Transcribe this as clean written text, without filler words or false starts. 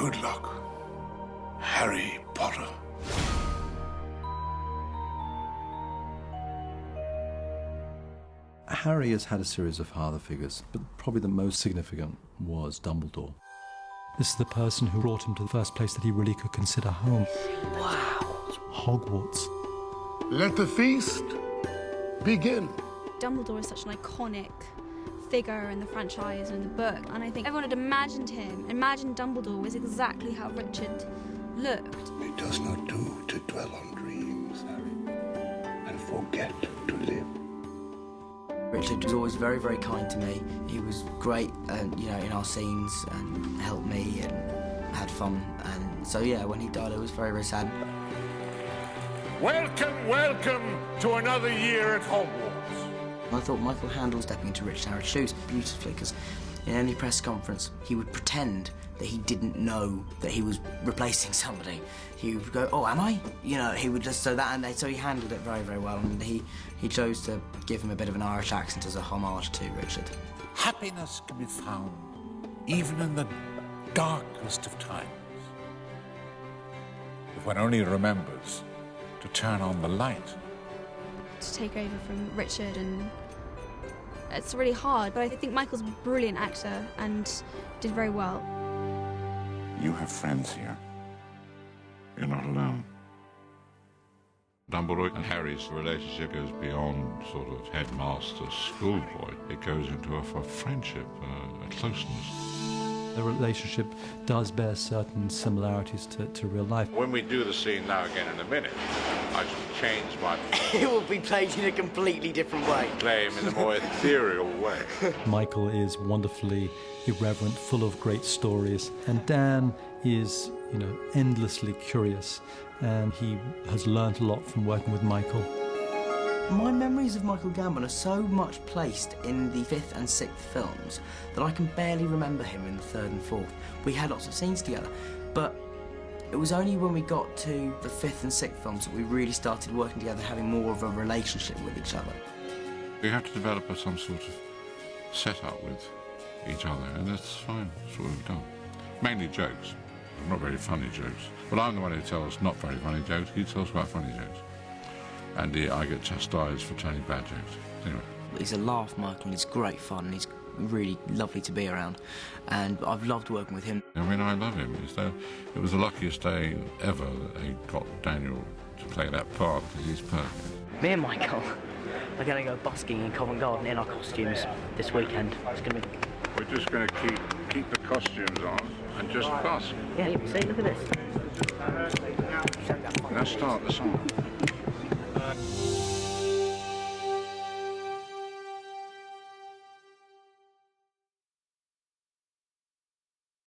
Good luck, Harry Potter. Harry has had a series of father figures, but probably the most significant was Dumbledore. This is the person who brought him to the first place that he really could consider home. Wow. Hogwarts. Let the feast begin. Dumbledore is such an iconic figure in the franchise and in the book, and I think everyone had imagined Dumbledore was exactly how Richard looked. It does not do to dwell on dreams, Harry, and forget to live. Richard was always very, very kind to me. He was great, in our scenes and helped me and had fun. And so, yeah, when he died, I was very, very sad. Welcome, welcome to another year at Hogwarts. I thought Michael handled stepping into Richard Harrod's shoes beautifully, because in any press conference, he would pretend that he didn't know that he was replacing somebody. He would go, "Oh, am I?" He would just so he handled it very, very well, and he chose to give him a bit of an Irish accent as a homage to Richard. Happiness can be found even in the darkest of times, if one only remembers to turn on the light. To take over from Richard, and it's really hard, but I think Michael's a brilliant actor and did very well. You have friends here. You're not alone. Dumbledore and Harry's relationship goes beyond sort of headmaster, schoolboy. It goes into a friendship, a closeness. The relationship does bear certain similarities to real life. When we do the scene now again in a minute, I shall change my It will be played in a completely different way. play him in a more ethereal way. Michael is wonderfully irreverent, full of great stories, and Dan is, endlessly curious, and he has learnt a lot from working with Michael. My memories of Michael Gambon are so much placed in the 5th and 6th films that I can barely remember him in the 3rd and 4th. We had lots of scenes together, but it was only when we got to the 5th and 6th films that we really started working together, having more of a relationship with each other. We have to develop some sort of setup with each other, and that's fine. That's what we've done. Mainly jokes, not very funny jokes. But I'm the one who tells not very funny jokes. He tells quite funny jokes. And I get chastised for telling bad jokes. Anyway. He's a laugh, Michael. He's great fun. And he's really lovely to be around. And I've loved working with him. I mean, I love him. It was the luckiest day ever that they got Daniel to play that part, because he's perfect. Me and Michael are going to go busking in Covent Garden in our costumes this weekend. It's going to be... We're just going to keep the costumes on and just busk. Yeah, see, look at this. Let's start the song.